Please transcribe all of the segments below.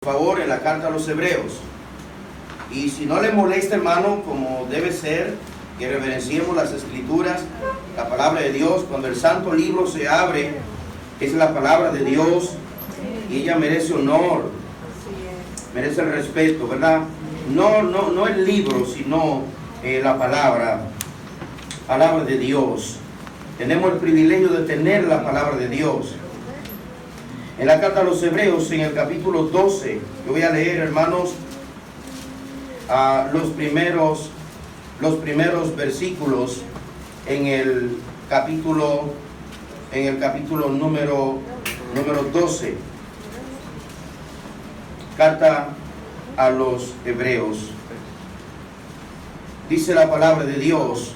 Por favor, en la carta a los Hebreos. Y si no le molesta, hermano, como debe ser, que reverenciemos las Escrituras, la palabra de Dios. Cuando el santo libro se abre, es la palabra de Dios y ella merece honor, merece el respeto, ¿verdad? No el libro, sino la palabra de Dios. Tenemos el privilegio de tener la palabra de Dios. En la carta a los Hebreos, en el capítulo 12, yo voy a leer, hermanos, los primeros versículos en el capítulo número 12. Carta a los Hebreos. Dice la palabra de Dios: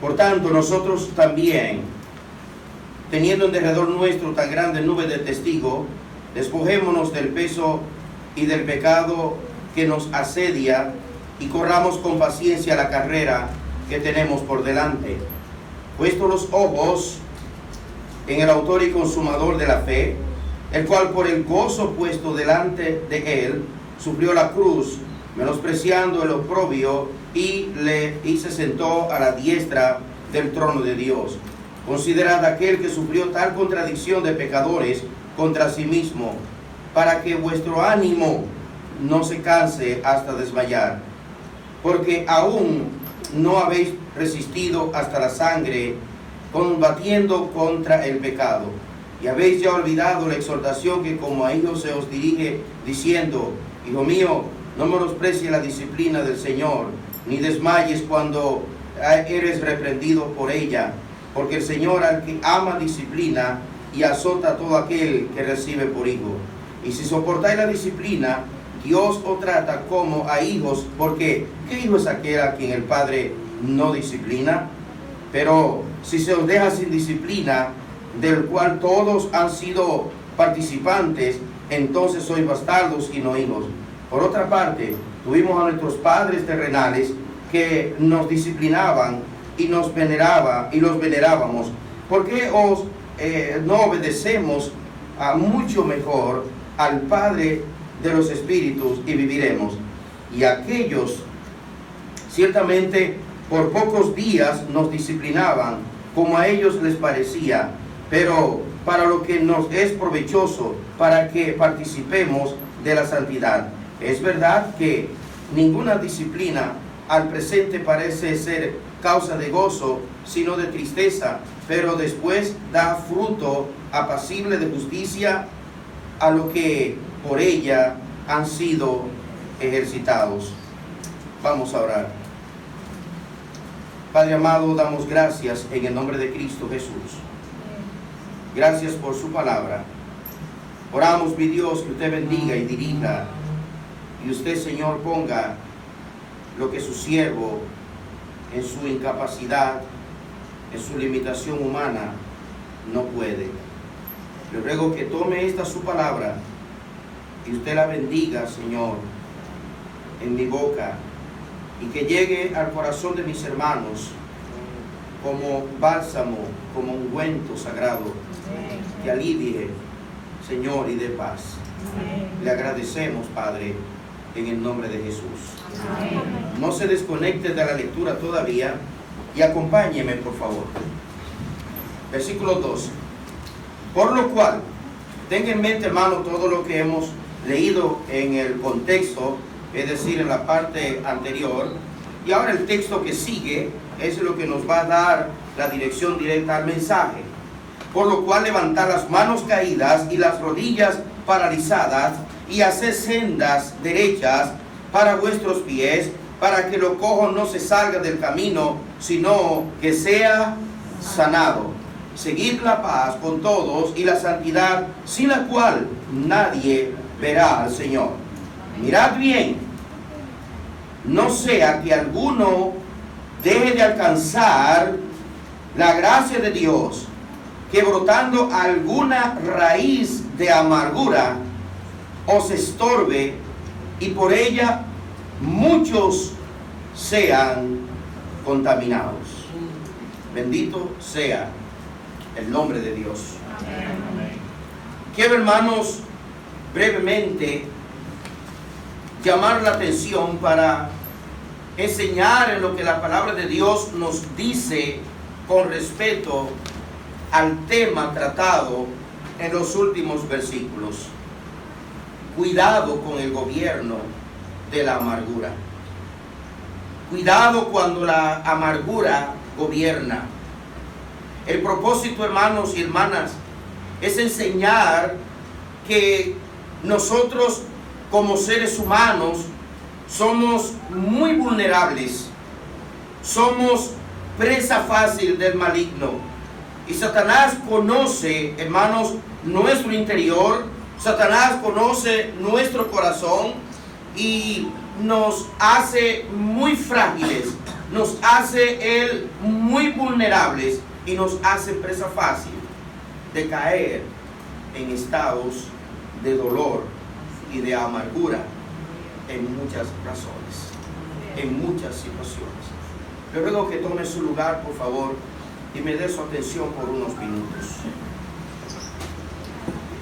por tanto, nosotros también, teniendo en derredor nuestro tan grande nube de testigos, despojémonos del peso y del pecado que nos asedia, y corramos con paciencia la carrera que tenemos por delante, puestos los ojos en el autor y consumador de la fe, el cual por el gozo puesto delante de él sufrió la cruz, menospreciando el oprobio, y se sentó a la diestra del trono de Dios. Considerad aquel que sufrió tal contradicción de pecadores contra sí mismo, para que vuestro ánimo no se canse hasta desmayar, porque aún no habéis resistido hasta la sangre, combatiendo contra el pecado, y habéis ya olvidado la exhortación que como a hijos se os dirige, diciendo: hijo mío, no menosprecies la disciplina del Señor, ni desmayes cuando eres reprendido por ella, porque el Señor al que ama disciplina y azota a todo aquel que recibe por hijo. Y si soportáis la disciplina, Dios os trata como a hijos, porque ¿qué hijo es aquel a quien el Padre no disciplina? Pero si se os deja sin disciplina, del cual todos han sido participantes, entonces sois bastardos y no hijos. Por otra parte, tuvimos a nuestros padres terrenales que nos disciplinaban y nos venerábamos. ¿Por qué no obedecemos mucho mejor al Padre de los Espíritus y viviremos? Y aquellos ciertamente por pocos días nos disciplinaban, como a ellos les parecía, pero para lo que nos es provechoso, para que participemos de la santidad. Es verdad que ninguna disciplina al presente parece ser causa de gozo, sino de tristeza, pero después da fruto apacible de justicia a lo que por ella han sido ejercitados. Vamos a orar. Padre amado, damos gracias en el nombre de Cristo Jesús. Gracias por su palabra. Oramos, mi Dios, que usted bendiga y dirija, y usted, Señor, ponga lo que su siervo, en su incapacidad, en su limitación humana, no puede. Le ruego que tome esta su palabra y usted la bendiga, Señor, en mi boca, y que llegue al corazón de mis hermanos como bálsamo, como ungüento sagrado, que alivie, Señor, y dé paz. Le agradecemos, Padre, en el nombre de Jesús. No se desconecte de la lectura todavía y acompáñeme, por favor. Versículo 12. Por lo cual, tenga en mente, hermano, todo lo que hemos leído en el contexto, es decir, en la parte anterior, y ahora el texto que sigue es lo que nos va a dar la dirección directa al mensaje. Por lo cual, levantad las manos caídas y las rodillas paralizadas, y haced sendas derechas para vuestros pies, para que lo cojo no se salga del camino, sino que sea sanado. Seguid la paz con todos y la santidad, sin la cual nadie verá al Señor. Mirad bien, no sea que alguno deje de alcanzar la gracia de Dios, que brotando alguna raíz de amargura os estorbe, y por ella muchos sean contaminados. Bendito sea el nombre de Dios. Amén. Quiero, hermanos, brevemente llamar la atención para enseñar en lo que la palabra de Dios nos dice con respecto al tema tratado en los últimos versículos. Cuidado con el gobierno de la amargura. Cuidado cuando la amargura gobierna. El propósito, hermanos y hermanas, es enseñar que nosotros como seres humanos somos muy vulnerables, somos presa fácil del maligno. Y Satanás conoce, hermanos, nuestro interior. Satanás conoce nuestro corazón y nos hace muy frágiles, nos hace él muy vulnerables y nos hace presa fácil de caer en estados de dolor y de amargura en muchas razones, en muchas situaciones. Le ruego que tome su lugar, por favor, y me dé su atención por unos minutos.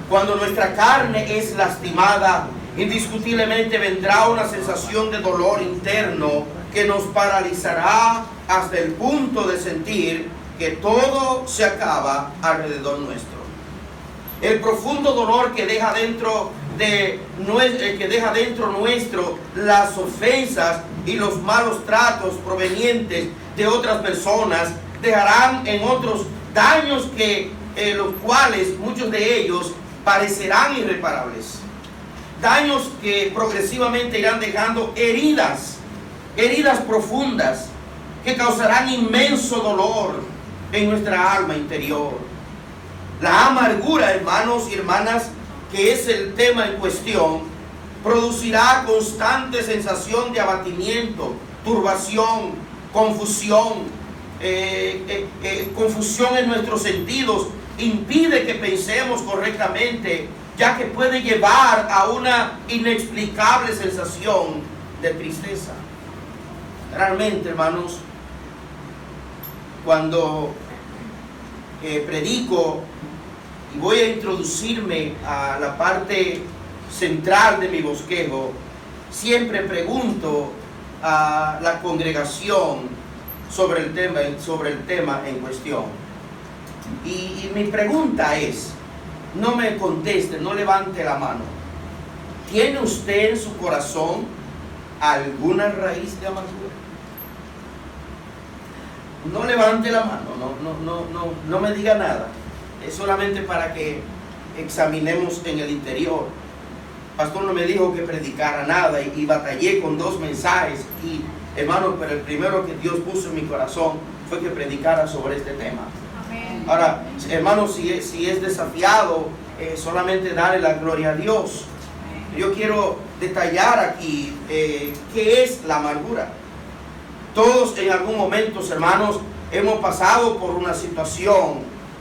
Cuando nuestra carne es lastimada, indiscutiblemente vendrá una sensación de dolor interno que nos paralizará hasta el punto de sentir que todo se acaba alrededor nuestro. El profundo dolor que deja dentro nuestro las ofensas y los malos tratos provenientes de otras personas dejarán en otros daños que los cuales muchos de ellos parecerán irreparables. Daños que progresivamente irán dejando heridas profundas que causarán inmenso dolor en nuestra alma interior. La amargura, hermanos y hermanas, que es el tema en cuestión, producirá constante sensación de abatimiento, turbación, confusión en nuestros sentidos. Impide que pensemos correctamente, ya que puede llevar a una inexplicable sensación de tristeza. Realmente, hermanos, cuando predico y voy a introducirme a la parte central de mi bosquejo, siempre pregunto a la congregación sobre el tema en cuestión. Y mi pregunta es, no me conteste, no levante la mano. ¿Tiene usted en su corazón alguna raíz de amargura? No levante la mano, no me diga nada. Es solamente para que examinemos en el interior. El pastor no me dijo que predicara nada y batallé con 2 mensajes. Y hermano, pero el primero que Dios puso en mi corazón fue que predicara sobre este tema. Ahora, hermano, si es desafiado, solamente darle la gloria a Dios. Yo quiero detallar aquí qué es la amargura. Todos en algún momento, hermanos, hemos pasado por una situación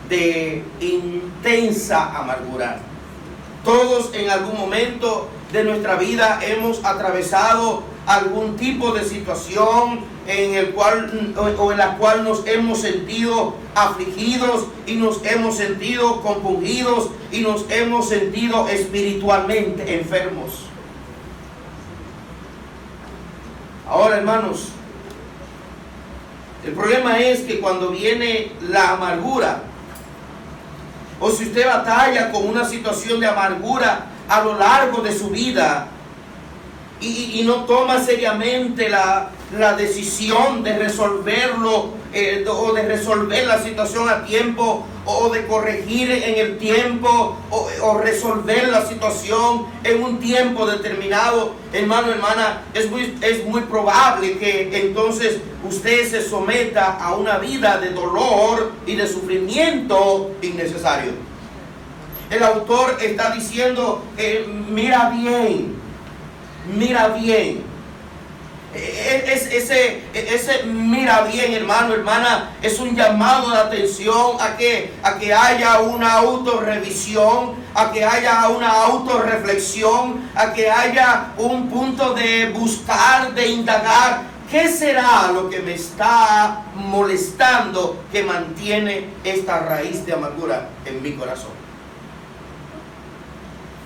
de intensa amargura. Todos en algún momento de nuestra vida hemos atravesado algún tipo de situación en la cual nos hemos sentido afligidos y nos hemos sentido compungidos y nos hemos sentido espiritualmente enfermos. Ahora, hermanos, el problema es que cuando viene la amargura, o si usted batalla con una situación de amargura a lo largo de su vida y no toma seriamente la decisión de resolverlo o de resolver la situación a tiempo o de corregir en el tiempo o resolver la situación en un tiempo determinado, hermano, hermana, es muy probable que entonces usted se someta a una vida de dolor y de sufrimiento innecesario. El autor está diciendo, mira bien. Ese mira bien, hermano, hermana, es un llamado de atención a que haya una autorrevisión, a que haya una autorreflexión, a que haya un punto de buscar, de indagar. ¿Qué será lo que me está molestando que mantiene esta raíz de amargura en mi corazón?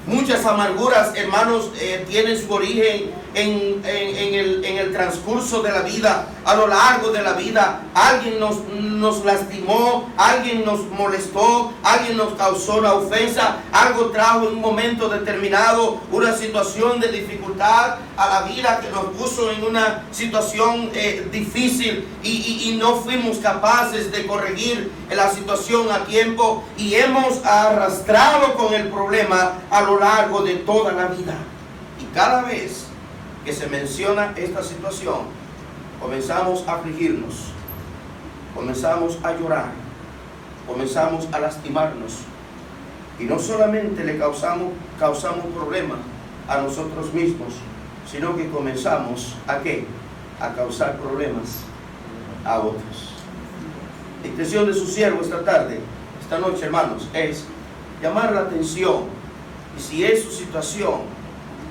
Muchas amarguras, hermanos, tienen su origen en el transcurso de la vida, a lo largo de la vida. Alguien nos lastimó, alguien nos molestó, alguien nos causó una ofensa, algo trajo en un momento determinado una situación de dificultad a la vida que nos puso en una situación difícil y no fuimos capaces de corregir la situación a tiempo y hemos arrastrado con el problema a lo largo de toda la vida. Y cada vez que se menciona esta situación, comenzamos a afligirnos, comenzamos a llorar, comenzamos a lastimarnos. Y no solamente le causamos problemas a nosotros mismos, sino que comenzamos ¿a qué? A causar problemas a otros. La intención de su siervo esta noche, hermanos, es llamar la atención. Y si es su situación,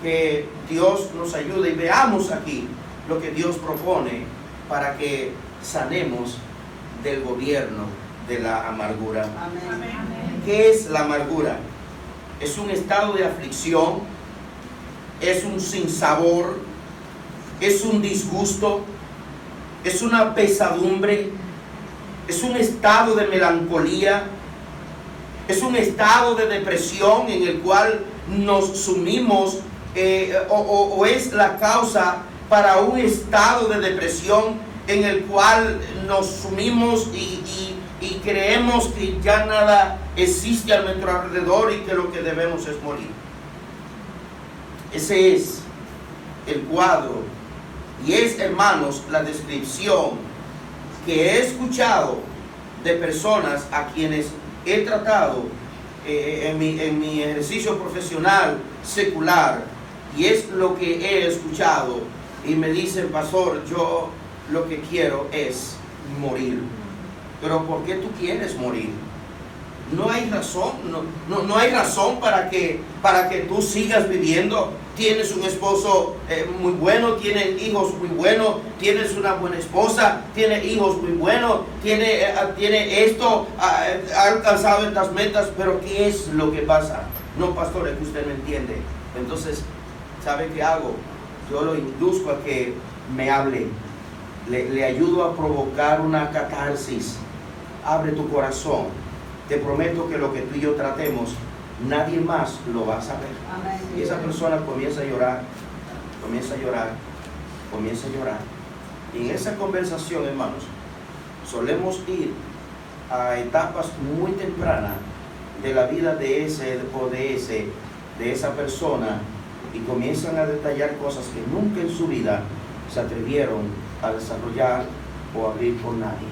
que Dios nos ayude y veamos aquí lo que Dios propone para que sanemos del gobierno de la amargura. Amén. ¿Qué es la amargura? Es un estado de aflicción, es un sinsabor, es un disgusto, es una pesadumbre, es un estado de melancolía, es un estado de depresión en el cual nos sumimos o es la causa para un estado de depresión en el cual nos sumimos y creemos que ya nada existe a nuestro alrededor y que lo que debemos es morir. Ese es el cuadro y es, hermanos, la descripción que he escuchado de personas a quienes he tratado en mi ejercicio profesional secular, y es lo que he escuchado y me dicen: pastor, yo lo que quiero es morir. Pero ¿por qué tú quieres morir? No hay razón, no hay razón para que tú sigas viviendo. Tienes un esposo muy bueno, tienes hijos muy buenos, tienes una buena esposa, tienes hijos muy buenos, tiene esto, ha alcanzado estas metas, pero ¿qué es lo que pasa? No, pastor, es que usted no entiende. Entonces, ¿sabe qué hago? Yo lo induzco a que me hable, le ayudo a provocar una catarsis. Abre tu corazón. Te prometo que lo que tú y yo tratemos, nadie más lo va a saber. Amén. Y esa persona comienza a llorar, comienza a llorar, comienza a llorar. Y en esa conversación, hermanos, solemos ir a etapas muy tempranas de la vida de esa persona, y comienzan a detallar cosas que nunca en su vida se atrevieron a desarrollar o abrir por nadie.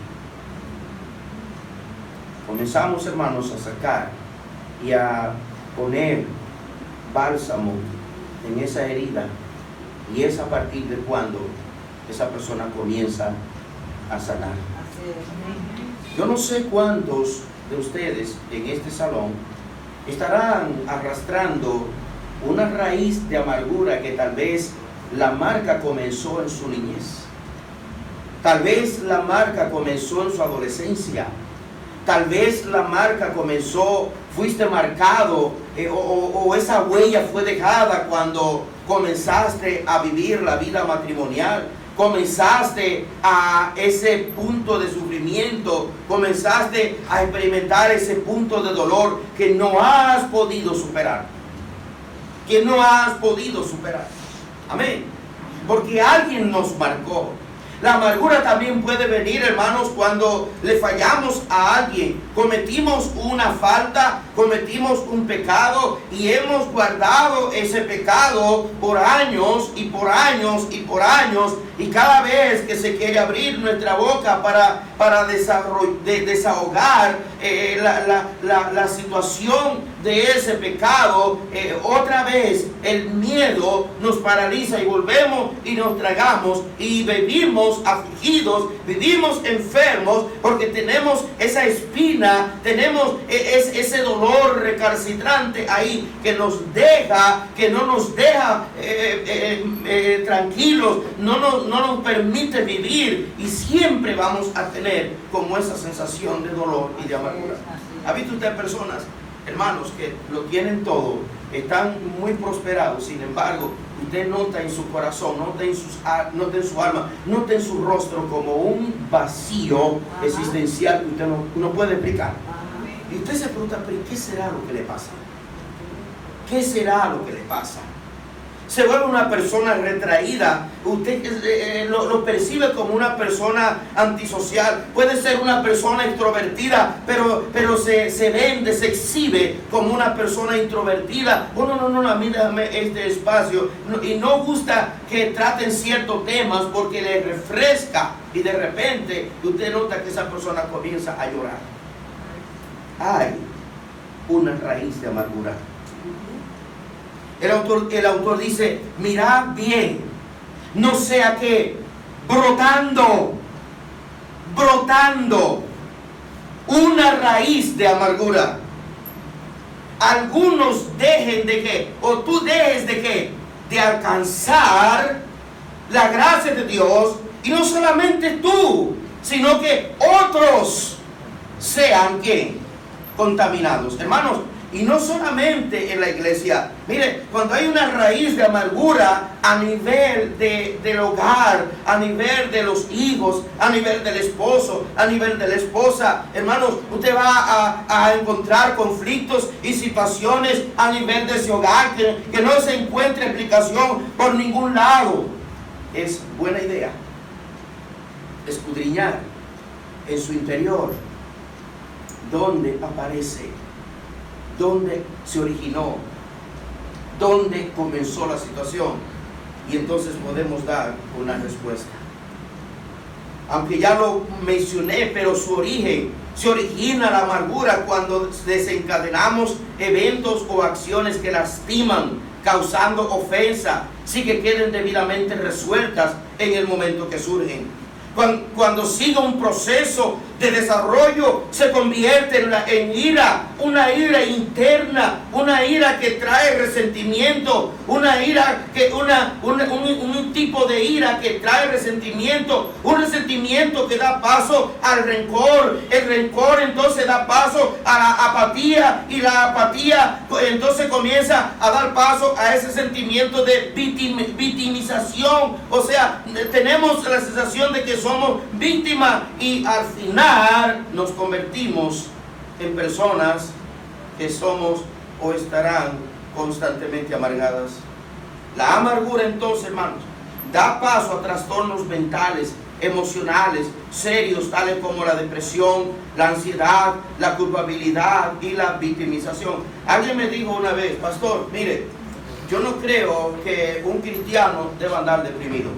Comenzamos, hermanos, a sacar y a poner bálsamo en esa herida, y es a partir de cuando esa persona comienza a sanar. Yo no sé cuántos de ustedes en este salón estarán arrastrando una raíz de amargura que tal vez la marca comenzó en su niñez, tal vez la marca comenzó en su adolescencia. Tal vez la marca comenzó, fuiste marcado o esa huella fue dejada cuando comenzaste a vivir la vida matrimonial. Comenzaste a ese punto de sufrimiento, comenzaste a experimentar ese punto de dolor que no has podido superar. Que no has podido superar. Amén. Porque alguien nos marcó. La amargura también puede venir, hermanos, cuando le fallamos a alguien. Cometimos una falta, cometimos un pecado y hemos guardado ese pecado por años y por años y por años. Y cada vez que se quiere abrir nuestra boca para desahogar la situación de ese pecado, otra vez el miedo nos paraliza y volvemos y nos tragamos y vivimos afligidos, vivimos enfermos porque tenemos esa espina, tenemos ese dolor recalcitrante ahí que no nos deja tranquilos, no nos permite vivir, y siempre vamos a tener como esa sensación de dolor y de amargura. ¿Ha visto usted personas hermanos que lo tienen todo, están muy prosperados, sin embargo, usted nota en su corazón, nota en su alma, nota en su rostro como un vacío existencial que usted no puede explicar. Y usted se pregunta, pero ¿qué será lo que le pasa? ¿Qué será lo que le pasa? Se vuelve una persona retraída. Usted lo percibe como una persona antisocial. Puede ser una persona extrovertida, pero se vende, se exhibe como una persona introvertida. Oh, no, a mí déjame este espacio. Y no gusta que traten ciertos temas porque le refresca. Y de repente usted nota que esa persona comienza a llorar. Hay una raíz de amargura. El autor dice, mirad bien, no sea que brotando una raíz de amargura, algunos dejen de qué, o tú dejes de qué, de alcanzar la gracia de Dios, y no solamente tú, sino que otros sean ¿qué? Contaminados. Hermanos, y no solamente en la iglesia. Mire, cuando hay una raíz de amargura a nivel del hogar, a nivel de los hijos, a nivel del esposo, a nivel de la esposa, hermanos, usted va a encontrar conflictos y situaciones a nivel de ese hogar que no se encuentra explicación por ningún lado. Es buena idea escudriñar en su interior dónde aparece, dónde se originó, dónde comenzó la situación, y entonces podemos dar una respuesta. Aunque ya lo mencioné, pero su origen, se origina la amargura cuando desencadenamos eventos o acciones que lastiman, causando ofensa, sin que queden debidamente resueltas en el momento que surgen. Cuando sigue un proceso de desarrollo, se convierte en ira, una ira interna, una ira que trae resentimiento, una ira que un tipo de ira que trae resentimiento, un resentimiento que da paso al rencor, el rencor entonces da paso a la apatía, y la apatía entonces comienza a dar paso a ese sentimiento de victimización. O sea, tenemos la sensación de que somos víctimas, y al final nos convertimos en personas que somos o estarán constantemente amargadas. La amargura entonces, hermanos, da paso a trastornos mentales, emocionales, serios, tales como la depresión, la ansiedad, la culpabilidad y la victimización. Alguien me dijo una vez, pastor, mire, yo no creo que un cristiano deba andar deprimido.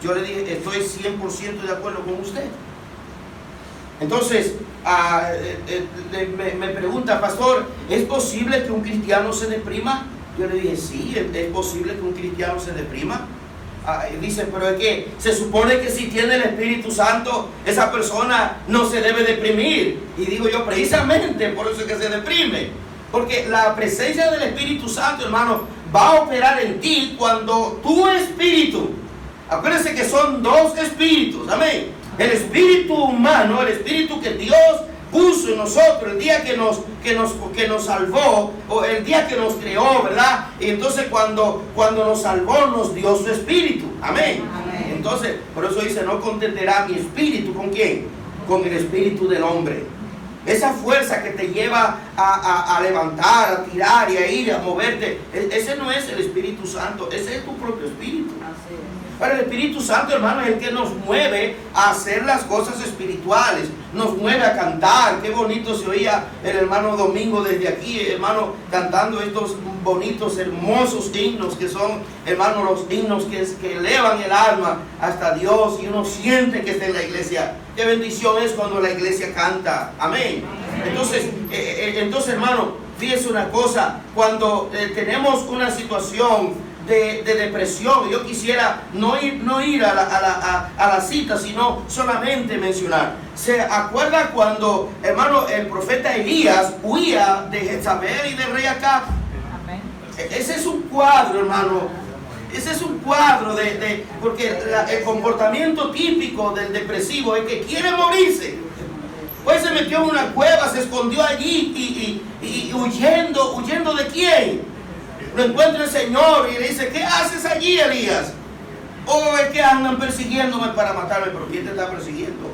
Yo le dije, estoy 100% de acuerdo con usted. Entonces, me pregunta, pastor, ¿es posible que un cristiano se deprima? Yo le dije, sí, es posible que un cristiano se deprima. Dice, pero es que se supone que si tiene el Espíritu Santo, esa persona no se debe deprimir. Y digo yo, precisamente por eso es que se deprime. Porque la presencia del Espíritu Santo, hermano, va a operar en ti cuando tu espíritu, acuérdense que son dos espíritus, amén. El espíritu humano, el espíritu que Dios puso en nosotros el día que nos salvó, o el día que nos creó, ¿verdad? Y entonces cuando nos salvó, nos dio su espíritu, amén. Amén. Entonces, por eso dice, no contenderá mi espíritu, ¿con quién? Con el espíritu del hombre. Esa fuerza que te lleva a levantar, a tirar y a ir, a moverte, ese no es el Espíritu Santo, ese es tu propio espíritu. Pero el Espíritu Santo, hermano, es el que nos mueve a hacer las cosas espirituales, nos mueve a cantar. Qué bonito se oía el hermano Domingo desde aquí, hermano, cantando estos bonitos, hermosos himnos que son, hermano, los himnos que elevan el alma hasta Dios, y uno siente que está en la iglesia. Qué bendición es cuando la iglesia canta, amén. Entonces, hermano, fíjese una cosa, cuando tenemos una situación de depresión, yo quisiera no ir a la cita, sino solamente mencionar. ¿Se acuerda cuando, hermano, el profeta Elías huía de Jezabel y del rey Acab? Ese es un cuadro, hermano. Ese es un cuadro porque el comportamiento típico del depresivo es que quiere morirse. Hoy se metió en una cueva, se escondió allí y huyendo ¿de quién? Lo encuentra el Señor y le dice, ¿qué haces allí, Elías? Oh, es que andan persiguiéndome para matarme. Pero ¿quién te está persiguiendo?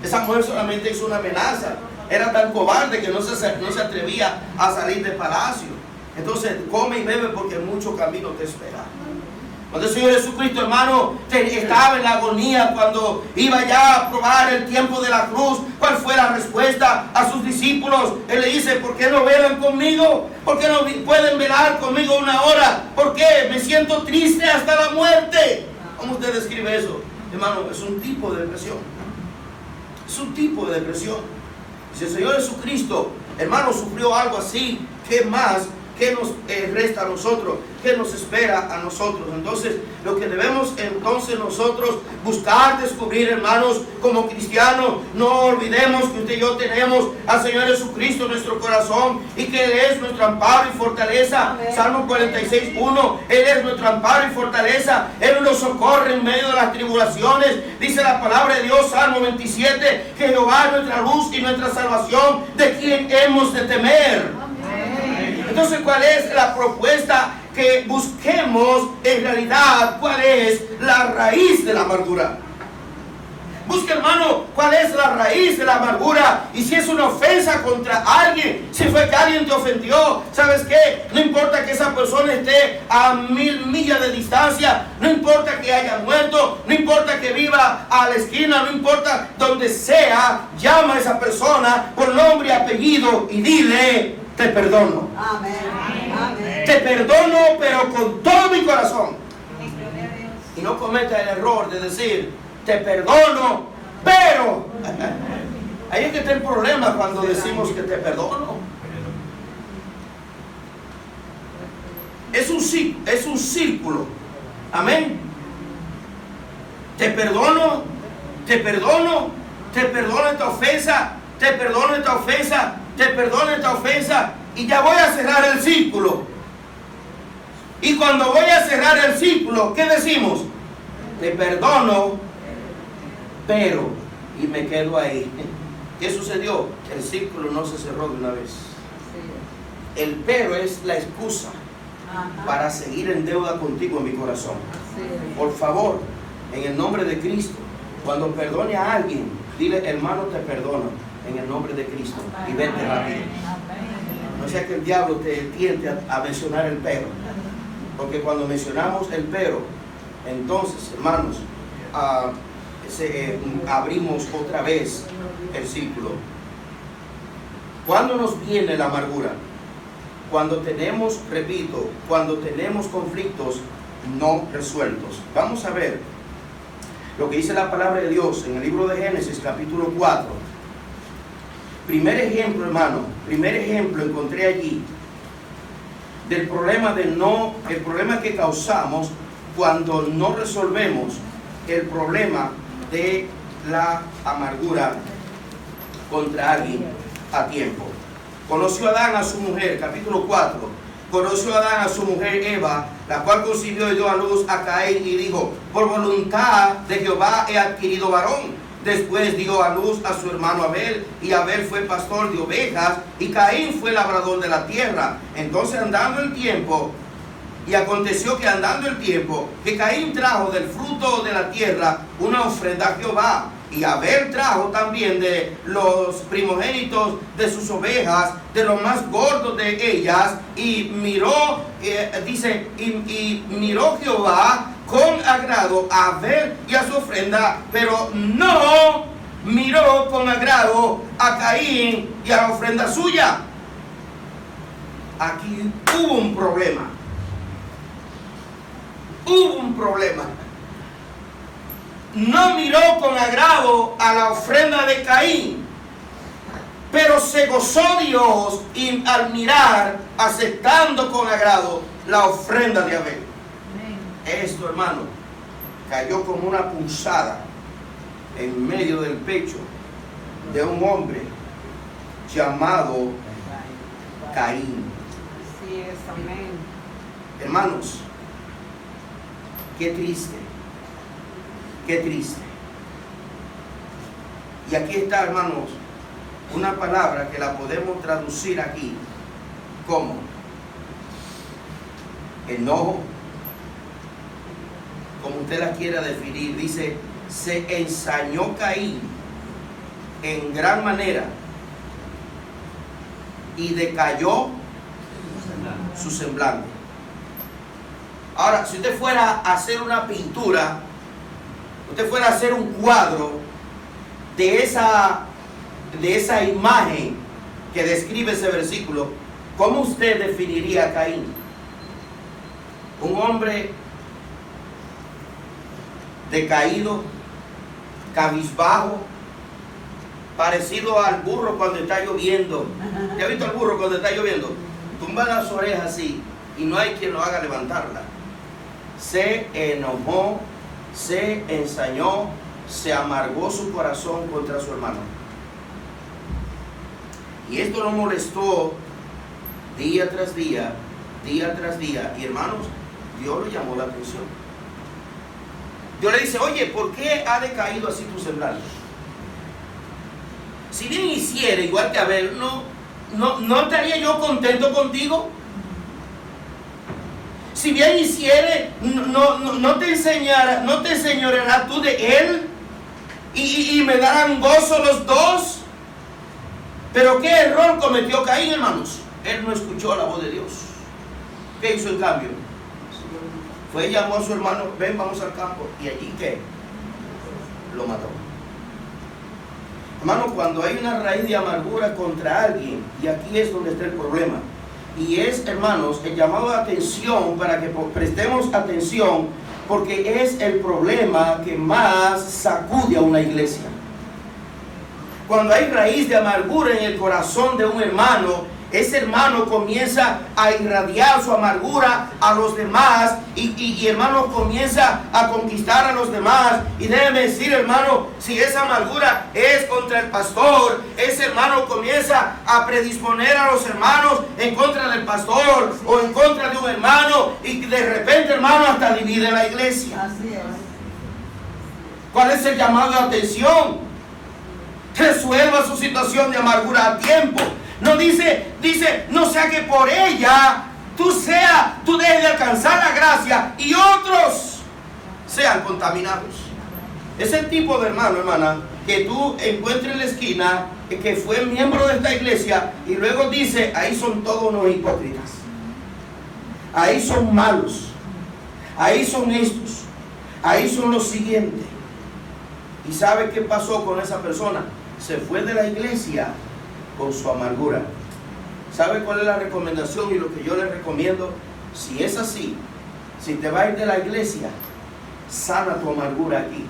Esa mujer solamente hizo una amenaza. Era tan cobarde que no se atrevía a salir del palacio. Entonces come y bebe porque mucho camino te espera. Cuando el Señor Jesucristo, hermano, estaba en la agonía, cuando iba ya a probar el tiempo de la cruz, ¿cuál fue la respuesta a sus discípulos? Él le dice, ¿por qué no velan conmigo? ¿Por qué no pueden velar conmigo una hora? ¿Por qué? Me siento triste hasta la muerte. ¿Cómo usted describe eso? Hermano, es un tipo de depresión. Es un tipo de depresión. Si el Señor Jesucristo, hermano, sufrió algo así, ¿qué más? ¿Qué nos resta a nosotros? ¿Qué nos espera a nosotros? Entonces, lo que debemos entonces nosotros buscar, descubrir, hermanos, como cristianos, no olvidemos que usted y yo tenemos al Señor Jesucristo en nuestro corazón y que Él es nuestro amparo y fortaleza. Amén. Salmo 46:1, Él es nuestro amparo y fortaleza. Él nos socorre en medio de las tribulaciones. Dice la palabra de Dios, Salmo 27, que Jehová es nuestra luz y nuestra salvación, de quien hemos de temer. Entonces, ¿cuál es la propuesta? Que busquemos en realidad cuál es la raíz de la amargura. Busque, hermano, cuál es la raíz de la amargura. Y si es una ofensa contra alguien, si fue que alguien te ofendió, ¿sabes qué? No importa que esa persona esté a 1000 millas de distancia, no importa que haya muerto, no importa que viva a la esquina, no importa donde sea, llama a esa persona por nombre y apellido y dile, te perdono. Amén. Amén. Te perdono, pero con todo mi corazón. Y no cometa el error de decir, te perdono, pero. Ahí es que está el problema cuando decimos que te perdono. Es un círculo. Amén. Te perdono, te perdono, te perdono esta ofensa, te perdono esta ofensa, te perdono esta ofensa, y ya voy a cerrar el círculo. Y cuando voy a cerrar el círculo, ¿qué decimos? Te perdono, pero, y me quedo ahí. ¿Qué sucedió? El círculo no se cerró de una vez. El pero es la excusa para seguir en deuda contigo en mi corazón. Por favor, en el nombre de Cristo, cuando perdone a alguien, dile, hermano, te perdono en el nombre de Cristo, y vete rápido. No sea que el diablo te tiente a mencionar el pero, porque cuando mencionamos el pero, entonces, hermanos, abrimos otra vez el círculo. ¿Cuándo nos viene la amargura? Cuando tenemos, repito, cuando tenemos conflictos no resueltos. Vamos a ver lo que dice la palabra de Dios en el libro de Génesis, capítulo 4. Primer ejemplo, hermano, primer ejemplo encontré allí del problema el problema que causamos cuando no resolvemos el problema de la amargura contra alguien a tiempo. Conoció Adán a su mujer, capítulo 4. Conoció Adán a su mujer Eva, la cual concibió y dio a luz a Caín y dijo, por voluntad de Jehová he adquirido varón. Después dio a luz a su hermano Abel, y Abel fue pastor de ovejas, y Caín fue labrador de la tierra. Entonces andando el tiempo, y aconteció que andando el tiempo, que Caín trajo del fruto de la tierra una ofrenda a Jehová, y Abel trajo también de los primogénitos de sus ovejas, de los más gordos de ellas, y miró, y miró Jehová con agrado a Abel y a su ofrenda, pero no miró con agrado a Caín y a la ofrenda suya. Aquí hubo un problema. Hubo un problema. No miró con agrado a la ofrenda de Caín, pero se gozó Dios y al mirar, aceptando con agrado la ofrenda de Abel. Esto, hermano, cayó como una punzada en medio del pecho de un hombre llamado Caín. Así es, amén. Hermanos, qué triste, qué triste. Y aquí está, hermanos, una palabra que la podemos traducir aquí como enojo, como usted la quiera definir. Dice, se ensañó Caín en gran manera y decayó su semblante. Ahora, si usted fuera a hacer una pintura, usted fuera a hacer un cuadro de esa imagen que describe ese versículo, ¿cómo usted definiría a Caín? Un hombre decaído, cabizbajo, parecido al burro cuando está lloviendo. ¿Ya ha visto al burro cuando está lloviendo? Tumba las orejas así y no hay quien lo haga levantarla. Se enojó, se ensañó, se amargó su corazón contra su hermano. Y esto lo molestó día tras día, día tras día. Y hermanos, Dios le llamó la atención. Dios le dice, oye, ¿por qué ha decaído así tu semblante? Si bien hiciera igual que Abel, ¿no estaría yo contento contigo? Si bien hiciere, no te enseñorearás tú de él y me darán gozo los dos. Pero ¿qué error cometió Caín, hermanos? Él no escuchó la voz de Dios. ¿Qué hizo en cambio? Fue y llamó a su hermano, ven, vamos al campo. ¿Y allí qué? Lo mató. Hermano, cuando hay una raíz de amargura contra alguien, y aquí es donde está el problema, y es, hermanos, el llamado de atención para que prestemos atención, porque es el problema que más sacude a una iglesia. Cuando hay raíz de amargura en el corazón de un hermano, ese hermano comienza a irradiar su amargura a los demás y hermano comienza a conquistar a los demás. Y déjeme decir, hermano, si esa amargura es contra el pastor, ese hermano comienza a predisponer a los hermanos en contra del pastor o en contra de un hermano, y de repente, hermano, hasta divide la iglesia. Así es. ¿Cuál es el llamado de atención? Resuelva su situación de amargura a tiempo. No dice, no sea que por ella tú dejes de alcanzar la gracia y otros sean contaminados. Es el tipo de hermano, hermana, que tú encuentres en la esquina, que fue miembro de esta iglesia, y luego dice, ahí son todos unos hipócritas, ahí son malos, ahí son estos, ahí son los siguientes. ¿Y sabe qué pasó con esa persona? Se fue de la iglesia con su amargura. ¿Sabe cuál es la recomendación y lo que yo le recomiendo? Si es así, si te va a ir de la iglesia, sana tu amargura aquí.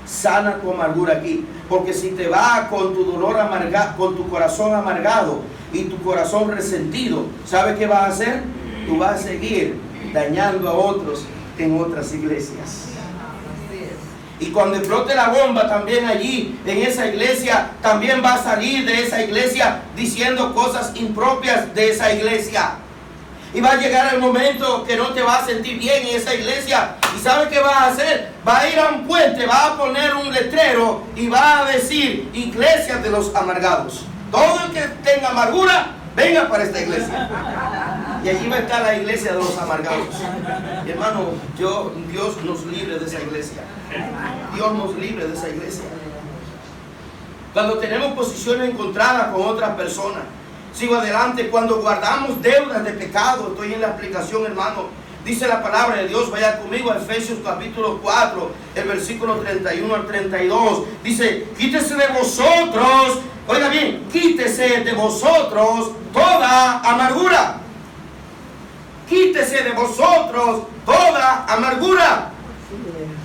Sana tu amargura aquí. Porque si te va con tu dolor amargado, con tu corazón amargado y tu corazón resentido, ¿sabe qué vas a hacer? Tú vas a seguir dañando a otros en otras iglesias. Y cuando explote la bomba también allí en esa iglesia, también va a salir de esa iglesia diciendo cosas impropias de esa iglesia. Y va a llegar el momento que no te vas a sentir bien en esa iglesia. ¿Y sabe qué va a hacer? Va a ir a un puente, va a poner un letrero y va a decir, iglesia de los amargados. Todo el que tenga amargura, venga para esta iglesia. Y allí va a estar la iglesia de los amargados. Y hermano, Dios nos libre de esa iglesia. Dios nos libre de esa iglesia. Cuando tenemos posiciones encontradas con otras personas. Sigo adelante. Cuando guardamos deudas de pecado. Estoy en la aplicación, hermano. Dice la palabra de Dios. Vaya conmigo a Efesios capítulo 4, el versículo 31 al 32. Dice, quítese de vosotros. Oiga bien, quítese de vosotros toda amargura. Quítese de vosotros toda amargura.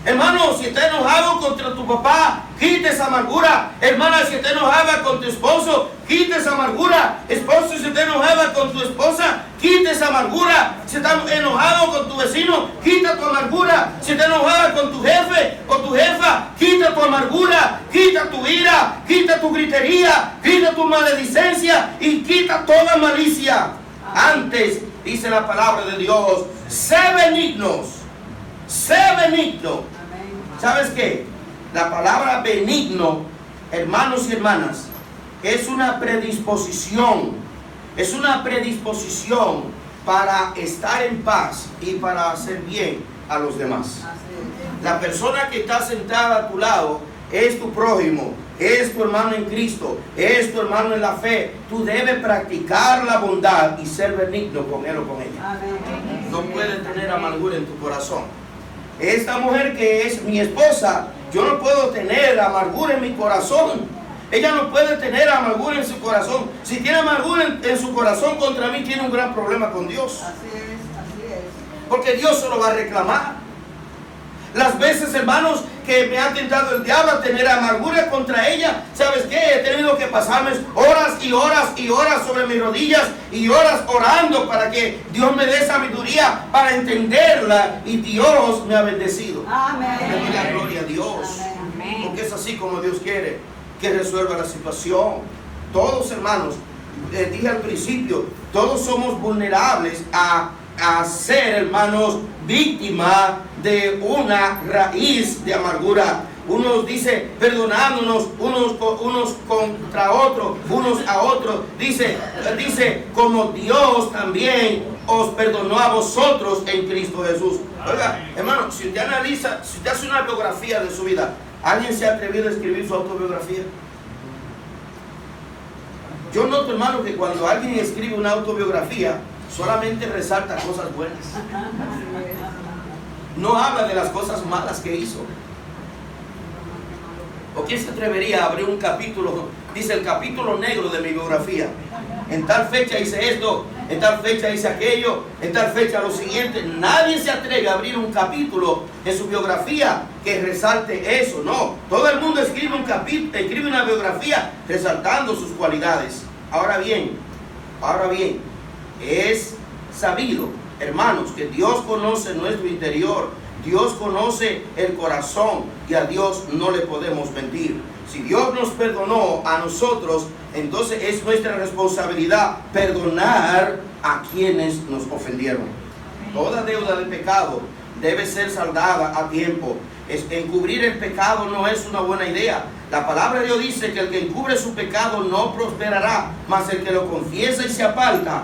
Hermano, si estás enojado contra tu papá, quita esa amargura. Hermana, si estás enojada con tu esposo, quita esa amargura. Esposo, si estás enojada con tu esposa, quita esa amargura. Si estás enojado con tu vecino, quita tu amargura. Si estás enojada con tu jefe o tu jefa, quita tu amargura, quita tu ira, quita tu gritería, quita tu maledicencia y quita toda malicia. Antes, dice la palabra de Dios, sé benignos. Sé benigno. ¿Sabes qué? La palabra benigno, hermanos y hermanas, es una predisposición. Es una predisposición para estar en paz y para hacer bien a los demás. La persona que está sentada a tu lado es tu prójimo, es tu hermano en Cristo, es tu hermano en la fe. Tú debes practicar la bondad y ser benigno con él o con ella. No puedes tener amargura en tu corazón. Esta mujer que es mi esposa, yo no puedo tener amargura en mi corazón. Ella no puede tener amargura en su corazón. Si tiene amargura en su corazón contra mí, tiene un gran problema con Dios. Así es. Porque Dios se lo va a reclamar. Las veces, hermanos, que me ha tentado el diablo a tener amargura contra ella, ¿sabes qué? He tenido que pasarme horas y horas y horas sobre mis rodillas y horas orando para que Dios me dé sabiduría para entenderla, y Dios me ha bendecido. Amén. Le doy la gloria a Dios. Amén. Porque es así como Dios quiere que resuelva la situación. Todos, hermanos, les dije al principio, todos somos vulnerables a ser, hermanos, víctima de una raíz de amargura. Unos dice perdonándonos unos contra otros, unos a otros. Dice como Dios también os perdonó a vosotros en Cristo Jesús. Oiga, hermano, si usted analiza, si usted hace una biografía de su vida, ¿alguien se ha atrevido a escribir su autobiografía? Yo noto, hermano, que cuando alguien escribe una autobiografía, solamente resalta cosas buenas. No habla de las cosas malas que hizo. ¿O quién se atrevería a abrir un capítulo? Dice el capítulo negro de mi biografía. En tal fecha hice esto, en tal fecha hice aquello, en tal fecha lo siguiente. Nadie se atreve a abrir un capítulo en su biografía que resalte eso. No, todo el mundo escribe un capítulo, escribe una biografía resaltando sus cualidades. Ahora bien, es sabido, hermanos, que Dios conoce nuestro interior. Dios conoce el corazón y a Dios no le podemos mentir. Si Dios nos perdonó a nosotros, entonces es nuestra responsabilidad perdonar a quienes nos ofendieron. Toda deuda de pecado debe ser saldada a tiempo. Encubrir el pecado no es una buena idea. La palabra de Dios dice que el que encubre su pecado no prosperará, mas el que lo confiesa y se aparta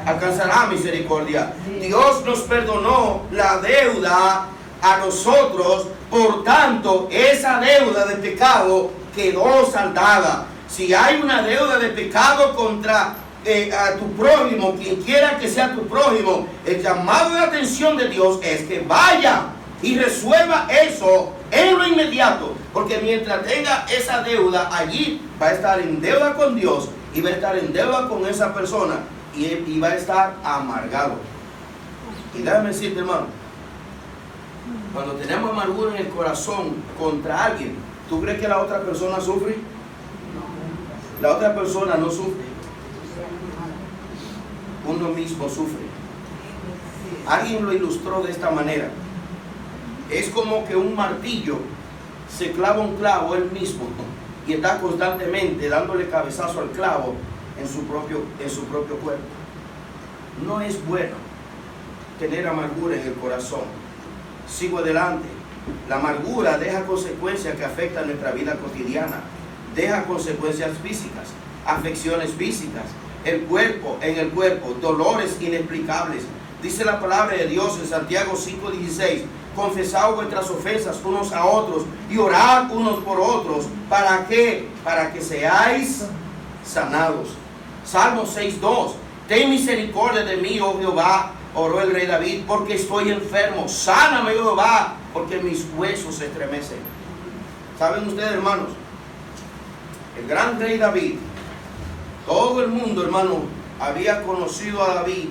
alcanzará misericordia. Dios nos perdonó la deuda a nosotros, por tanto esa deuda de pecado quedó saldada. Si hay una deuda de pecado contra a tu prójimo, quien quiera que sea tu prójimo, el llamado de atención de Dios es que vaya y resuelva eso en lo inmediato, porque mientras tenga esa deuda allí, va a estar en deuda con Dios y va a estar en deuda con esa persona y va a estar amargado. Y déjame decirte, hermano, cuando tenemos amargura en el corazón contra alguien, ¿tú crees que la otra persona sufre? La otra persona no sufre. Uno mismo sufre. Alguien lo ilustró de esta manera. Es como que un martillo se clava un clavo él mismo y está constantemente dándole cabezazo al clavo en su propio cuerpo. No es bueno tener amargura en el corazón. Sigo adelante. La amargura deja consecuencias que afectan nuestra vida cotidiana. Deja consecuencias físicas, afecciones físicas, en el cuerpo, dolores inexplicables. Dice la palabra de Dios en Santiago 5:16: confesad vuestras ofensas unos a otros y orad unos por otros. ¿Para qué? Para que seáis sanados. Salmo 6:2: ten misericordia de mí, oh Jehová, oró el rey David, porque estoy enfermo. Sáname, oh Jehová, porque mis huesos se estremecen. ¿Saben ustedes, hermanos? El gran rey David, todo el mundo, hermano, había conocido a David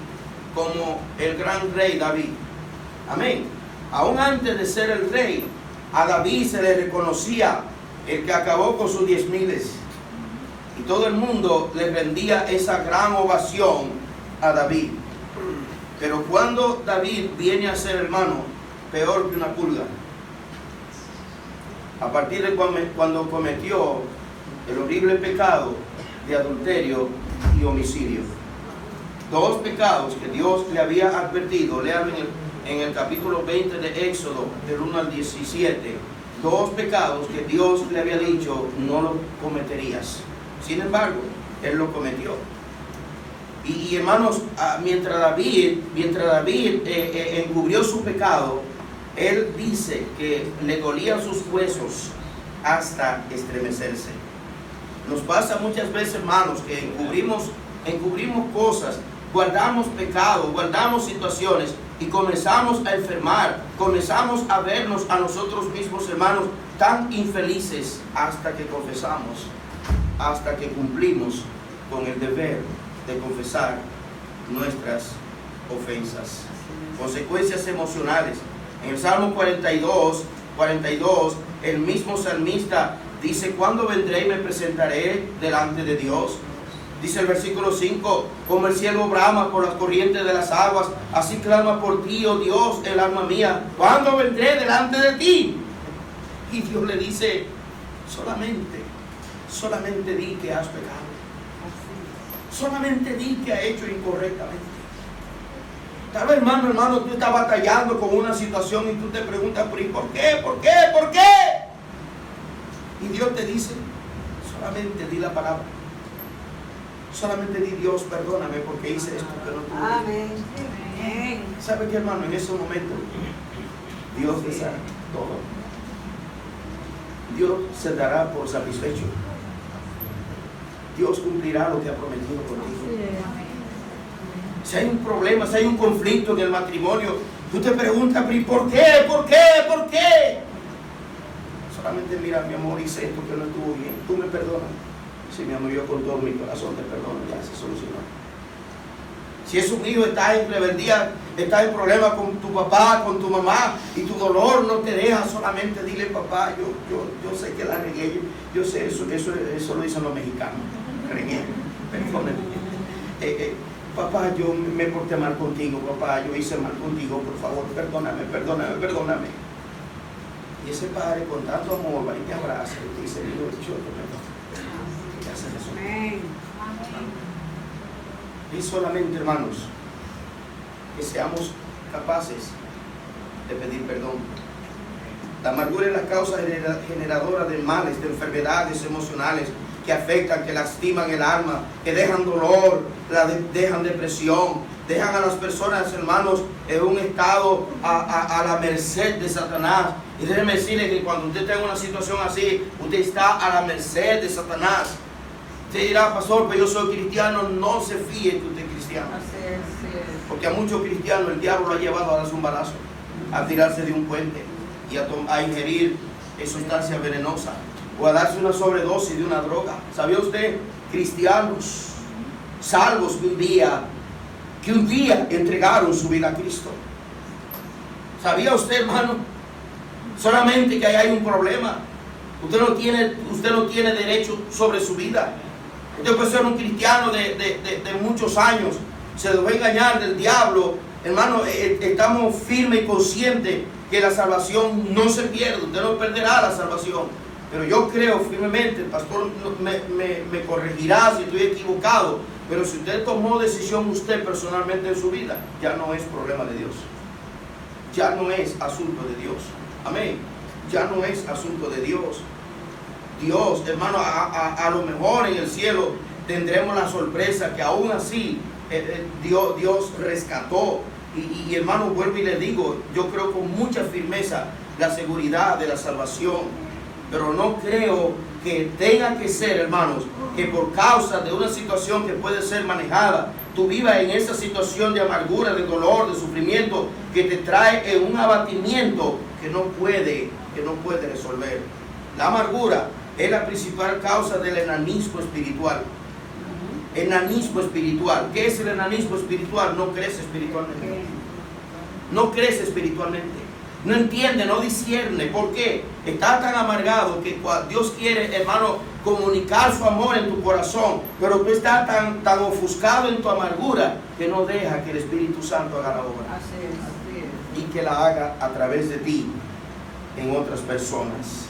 como el gran rey David. Amén. Aún antes de ser el rey, a David se le reconocía el que acabó con sus 10,000. Y todo el mundo le rendía esa gran ovación a David. Pero cuando David viene a ser, hermano, peor que una pulga, a partir de cuando cometió el horrible pecado de adulterio y homicidio. Dos pecados que Dios le había advertido. Lean en el capítulo 20 de Éxodo, del 1 al 17. Dos pecados que Dios le había dicho: no los cometerías. Sin embargo, él lo cometió. Y hermanos, mientras David encubrió su pecado, él dice que le dolían sus huesos hasta estremecerse. Nos pasa muchas veces, hermanos, que encubrimos cosas, guardamos pecados, guardamos situaciones y comenzamos a enfermar, comenzamos a vernos a nosotros mismos, hermanos, tan infelices hasta que confesamos, hasta que cumplimos con el deber de confesar nuestras ofensas. Consecuencias emocionales. En el Salmo 42, el mismo salmista dice: ¿cuándo vendré y me presentaré delante de Dios? Dice el versículo 5: como el cielo brama por las corrientes de las aguas, así clama por ti, oh Dios, el alma mía. ¿Cuándo vendré delante de ti? Y Dios le dice: solamente di que has pecado. Solamente di que ha hecho incorrectamente. Tal vez, hermano, tú estás batallando con una situación y tú te preguntas: ¿por qué? ¿Por qué? ¿Por qué? Y Dios te dice: solamente di la palabra. Solamente di: Dios, perdóname porque hice esto que no tuve. Amén. ¿Sabe qué, hermano? En ese momento Dios te dará todo. Dios se dará por satisfecho. Dios cumplirá lo que ha prometido contigo. Si hay un problema, si hay un conflicto en el matrimonio, tú te preguntas: ¿por qué? ¿Por qué? ¿Por qué? Solamente mira: mi amor, hice esto que no estuvo bien. Tú me perdonas. Sí, mi amor, yo con todo mi corazón te perdono. Ya se solucionó. Si es un hijo, estás en rebeldía, estás en problemas con tu papá, con tu mamá, y tu dolor no te deja, solamente dile: papá, yo sé que la regué. Yo sé, eso lo dicen los mexicanos. Regué, perdóname. Papá, yo me porté mal contigo. Papá, yo hice mal contigo. Por favor, perdóname. Y ese padre, con tanto amor, va y te abraza y te dice: hijo, yo te perdono. ¿Qué haces eso? Amén. Y solamente, hermanos, que seamos capaces de pedir perdón. La amargura es la causa generadora de males, de enfermedades emocionales que afectan, que lastiman el alma, que dejan dolor, dejan depresión, dejan a las personas, hermanos, en un estado a la merced de Satanás. Y déjeme decirle que cuando usted tenga una situación así, usted está a la merced de Satanás. Usted dirá: pastor, pero yo soy cristiano. No se fíe que usted es cristiano. Porque a muchos cristianos el diablo lo ha llevado a darse un balazo, a tirarse de un puente y a ingerir sustancia venenosa, o a darse una sobredosis de una droga. ¿Sabía usted? Cristianos salvos que un día entregaron su vida a Cristo. ¿Sabía usted, hermano? Solamente que ahí hay un problema. Usted no tiene derecho sobre su vida. Usted puede ser un cristiano de muchos años, se dejó engañar del diablo. Hermano, estamos firmes y conscientes que la salvación no se pierde. Usted no perderá la salvación. Pero yo creo firmemente, el pastor me corregirá si estoy equivocado, pero si usted tomó decisión usted personalmente en su vida, ya no es problema de Dios. Ya no es asunto de Dios. Amén. Ya no es asunto de Dios. Dios, hermano, a lo mejor en el cielo tendremos la sorpresa que aún así Dios rescató. Y hermano, vuelvo y le digo, yo creo con mucha firmeza la seguridad de la salvación. Pero no creo que tenga que ser, hermanos, que por causa de una situación que puede ser manejada, tú vivas en esa situación de amargura, de dolor, de sufrimiento, que te trae en un abatimiento que no puede resolver. La amargura es la principal causa del enanismo espiritual. Enanismo espiritual. ¿Qué es el enanismo espiritual? No crece espiritualmente. No crece espiritualmente. No entiende, no discierne. ¿Por qué? Está tan amargado que Dios quiere, hermano, comunicar su amor en tu corazón, pero tú estás tan ofuscado en tu amargura que no deja que el Espíritu Santo haga la obra. Así es. Y que la haga a través de ti en otras personas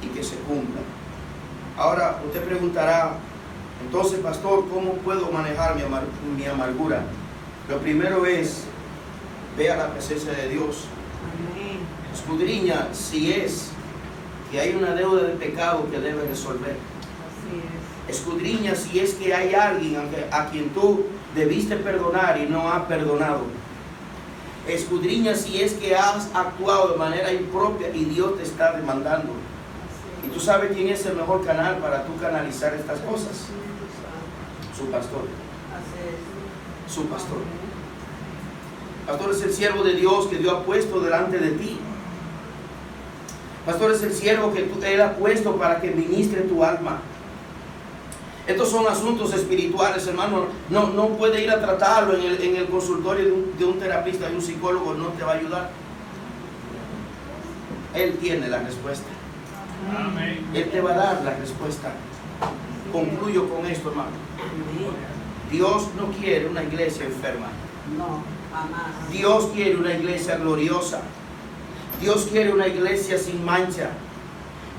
y que se cumpla. Ahora usted preguntará: entonces, pastor, ¿cómo puedo manejar mi amargura? Lo primero es: ve a la presencia de Dios. Amén. Escudriña si es que hay una deuda de pecado que debe resolver. Escudriña si es que hay alguien a quien tú debiste perdonar y no has perdonado. Escudriña si es que has actuado de manera impropia y Dios te está demandando. Y tú sabes quién es el mejor canal para tú canalizar estas cosas. Su pastor. Su pastor. Pastor es el siervo de Dios que Dios ha puesto delante de ti. Pastor es el siervo que Él ha puesto para que ministre tu alma. Estos son asuntos espirituales, hermano. No puede ir a tratarlo en el consultorio de un terapista, de un psicólogo, no te va a ayudar. Él tiene la respuesta. Amén. Él te va a dar la respuesta. Concluyo con esto, hermano. Dios no quiere una iglesia enferma. No, jamás. Dios quiere una iglesia gloriosa. Dios quiere una iglesia sin mancha.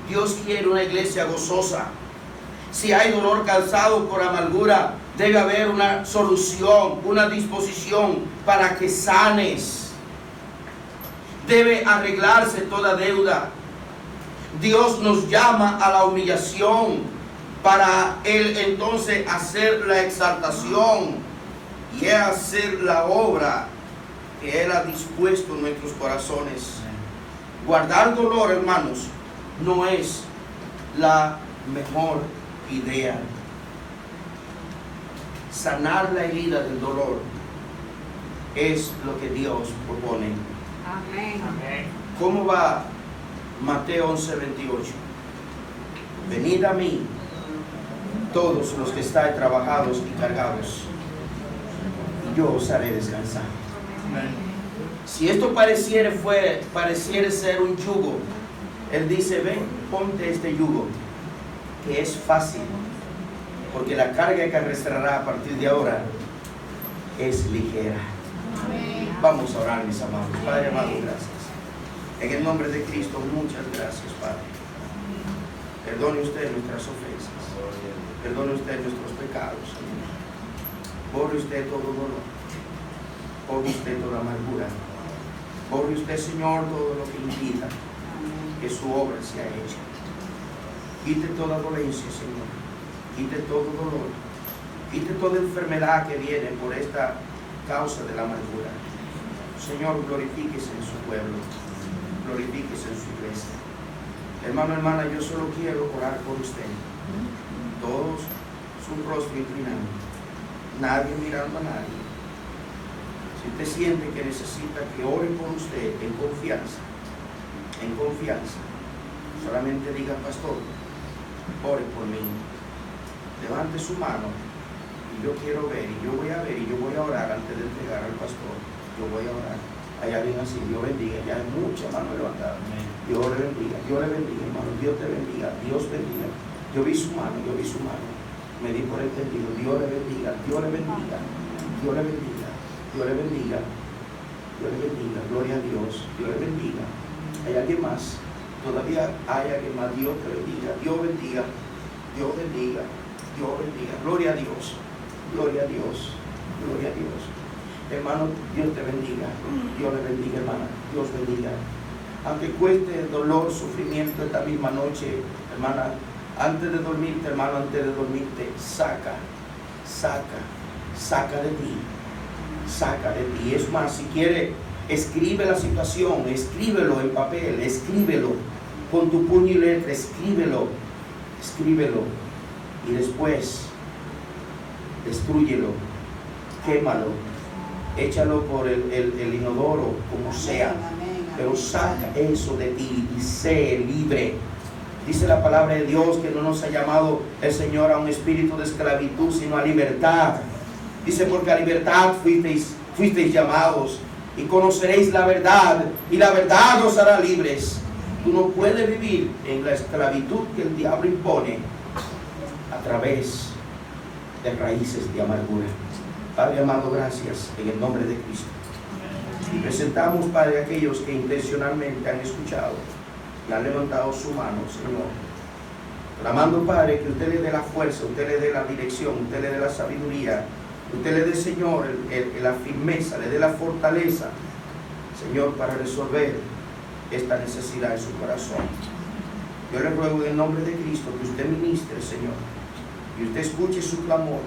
Dios quiere una iglesia gozosa. Si hay dolor causado por amargura, debe haber una solución, una disposición para que sanes. Debe arreglarse toda deuda. Dios nos llama a la humillación para Él entonces hacer la exaltación y hacer la obra que Él ha dispuesto en nuestros corazones. Guardar dolor, hermanos, no es la mejor idea. Sanar la herida del dolor es lo que Dios propone. Amén. Amén. ¿Cómo va Mateo 11:28? Venid a mí, todos los que estáis trabajados y cargados, y yo os haré descansar. Amén. Si esto pareciera ser un yugo, Él dice, ven, ponte este yugo, que es fácil, porque la carga que arrastrará a partir de ahora es ligera. Amén. Vamos a orar, mis amados. Padre amado, gracias. En el nombre de Cristo, muchas gracias, Padre. Perdone usted nuestras ofensas. Perdone usted nuestros pecados, Señor. Borre usted todo dolor. Borre usted toda amargura. Borre usted, Señor, todo lo que impida que su obra sea hecha. Quite toda dolencia, Señor. Quite todo dolor. Quite toda enfermedad que viene por esta causa de la amargura. Señor, glorifíquese en su pueblo. Glorifíquese en su iglesia. Hermano, hermana, yo solo quiero orar por usted. Todos su rostro inclinado. Nadie mirando a nadie. Si usted siente que necesita que ore por usted en confianza, solamente diga, pastor, ore por mí. Levante su mano y yo quiero ver, y yo voy a ver, y yo voy a orar antes de entregar al pastor. Yo voy a orar. Hay alguien así, Dios bendiga, ya hay mucha mano levantada. Dios le bendiga, hermano, Dios te bendiga, Dios bendiga. Yo vi su mano, me di por entendido. Dios le bendiga, Dios le bendiga, Dios le bendiga, Dios le bendiga, Dios le bendiga, gloria a Dios, Dios le bendiga. ¿Hay alguien más? Todavía hay alguien más. Dios te bendiga, Dios bendiga, Dios bendiga, Dios bendiga, gloria a Dios, gloria a Dios, gloria a Dios. Hermano, Dios te bendiga, Dios le bendiga, hermana, Dios bendiga. Aunque cueste dolor, sufrimiento esta misma noche, hermana, antes de dormirte, hermano, antes de dormirte, saca de ti. Es más, si quiere, escribe la situación, escríbelo en papel, escríbelo con tu puño y letra, escríbelo, y después destrúyelo, quémalo, échalo por el inodoro, como sea, pero saca eso de ti y sé libre. Dice la palabra de Dios que no nos ha llamado el Señor a un espíritu de esclavitud, sino a libertad. Dice, porque a libertad fuisteis llamados, y conoceréis la verdad, y la verdad os hará libres. Tú no puedes vivir en la esclavitud que el diablo impone a través de raíces de amargura. Padre amado, gracias en el nombre de Cristo. Y presentamos, Padre, a aquellos que intencionalmente han escuchado y han levantado su mano, Señor. Clamando, Padre, que usted le dé la fuerza, usted le dé la dirección, usted le dé la sabiduría, usted le dé, Señor, la firmeza, le dé la fortaleza, Señor, para resolver esta necesidad en su corazón. Yo le ruego en el nombre de Cristo que usted ministre, Señor, y usted escuche su clamor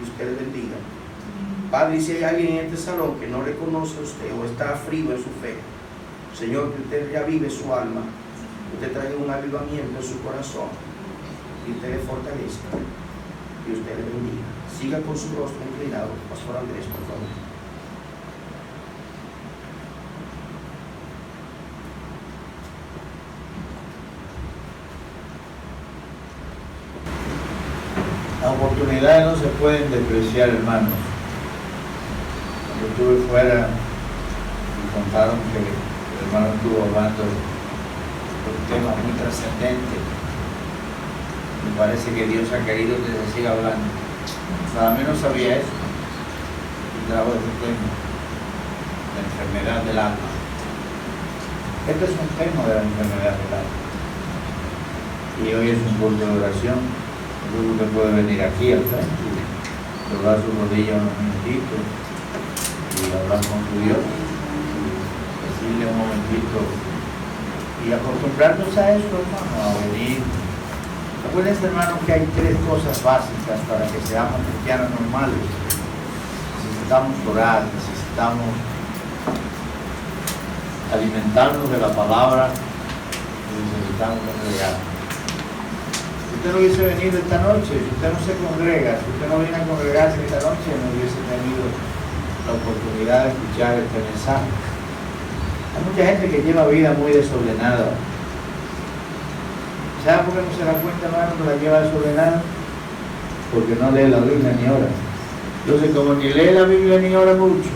y usted le bendiga. Padre, si hay alguien en este salón que no reconoce a usted o está frío en su fe, Señor, que usted reavive su alma, usted traiga un avivamiento en su corazón y usted le fortalezca y usted le bendiga. Siga con su rostro inclinado. Pastor Andrés, por favor. Las oportunidades no se pueden despreciar, hermanos. Cuando estuve fuera, me contaron que el hermano estuvo hablando de un tema muy trascendente. Me parece que Dios ha querido que se siga hablando. Nada menos sabía eso. Y trajo este tema, la enfermedad del alma. Este es un tema de la enfermedad del alma. Y hoy es un culto de oración. Luego usted puede venir aquí al frente y doblar su rodilla unos minutitos y hablar con su Dios y decirle un momentito y acostumbrarnos a eso, hermano, a venir. Acuérdense, hermano, que hay tres cosas básicas para que seamos cristianos normales. Necesitamos orar, necesitamos alimentarnos de la palabra y necesitamos congregar. Si usted no hubiese venido esta noche, si usted no se congrega, si usted no viene a congregarse esta noche, no hubiese tenido la oportunidad de escuchar este mensaje. Hay mucha gente que lleva vida muy desordenada. ¿Sabe por qué no se da cuenta, hermano, que la lleva desordenada? Porque no lee la Biblia ni ora. Entonces, como ni lee la Biblia ni ora mucho,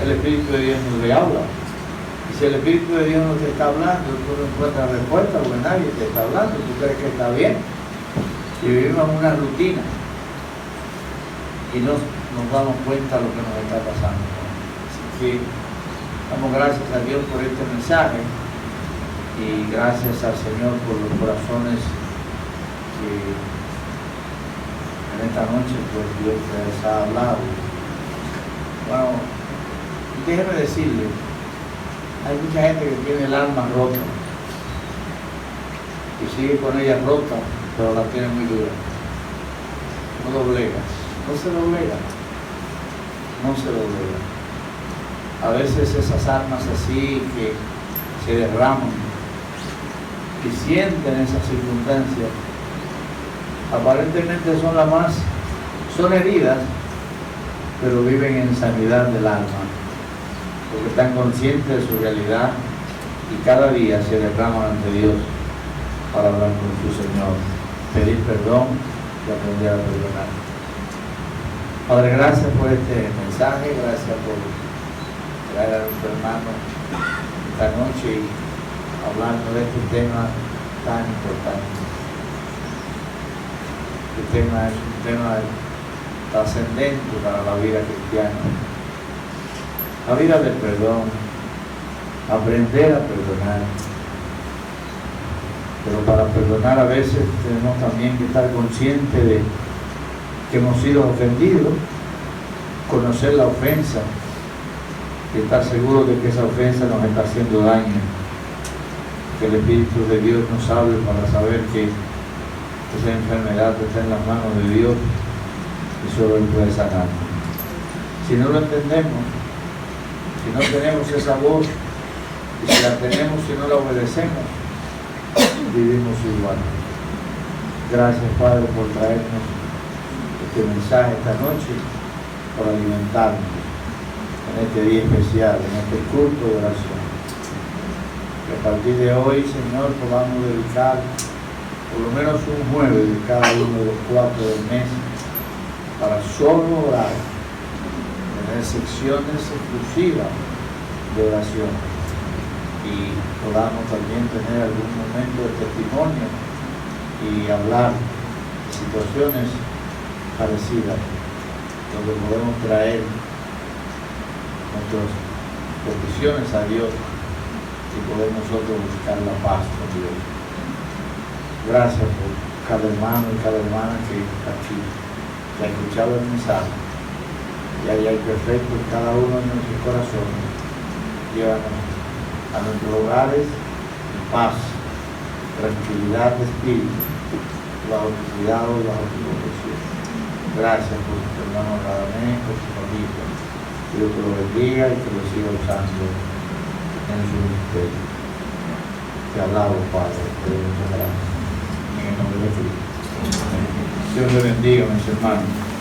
el Espíritu de Dios no le habla. Y si el Espíritu de Dios no te está hablando, tú no encuentras respuesta porque nadie te está hablando, tú crees que está bien. Y vivimos en una rutina y no nos damos cuenta de lo que nos está pasando. Así que damos gracias a Dios por este mensaje y gracias al Señor por los corazones que en esta noche pues Dios les ha hablado. Bueno, déjeme decirle, hay mucha gente que tiene el alma rota y sigue con ella rota, pero la tiene muy dura. No doblega, no se doblega, no se doblega. A veces esas almas así que se derraman y sienten esas circunstancias, aparentemente son heridas, pero viven en sanidad del alma, porque están conscientes de su realidad y cada día se derraman ante Dios para hablar con su Señor, pedir perdón y aprender a perdonar. Padre, gracias por este mensaje, gracias por traer a nuestro hermano esta noche y hablando de este tema tan importante. Este tema es un tema trascendente para la vida cristiana, la vida del perdón, aprender a perdonar. Pero para perdonar a veces tenemos también que estar conscientes de que hemos sido ofendidos, conocer la ofensa y estar seguros de que esa ofensa nos está haciendo daño. Que el Espíritu de Dios nos hable para saber que esa enfermedad está en las manos de Dios y solo Él puede sanar. Si no lo entendemos, si no tenemos esa voz, y si la tenemos y no la obedecemos, vivimos igual. Gracias, Padre, por traernos este mensaje esta noche, por alimentarnos en este día especial, en este culto de oración. Que a partir de hoy, Señor, podamos dedicar por lo menos un jueves de cada uno de los 4 del mes para solo orar, tener secciones exclusivas de oración y podamos también tener algún momento de testimonio y hablar de situaciones parecidas donde podemos traer nuestras peticiones a Dios y poder nosotros buscar la paz con Dios. Gracias por cada hermano y cada hermana que está aquí, que ha escuchado el mensaje y haya el perfecto en cada uno de nuestros corazones. Llévanos a nuestros hogares en paz, tranquilidad de espíritu, bajo tu cuidado y bajo tu protección. Gracias por tu hermano Radamés, por su familia. Dios te lo bendiga y te lo siga usando en su ministerio. Te alabo, Padre, te doy muchas gracias. En el nombre de Cristo. Dios le bendiga, mis hermanos.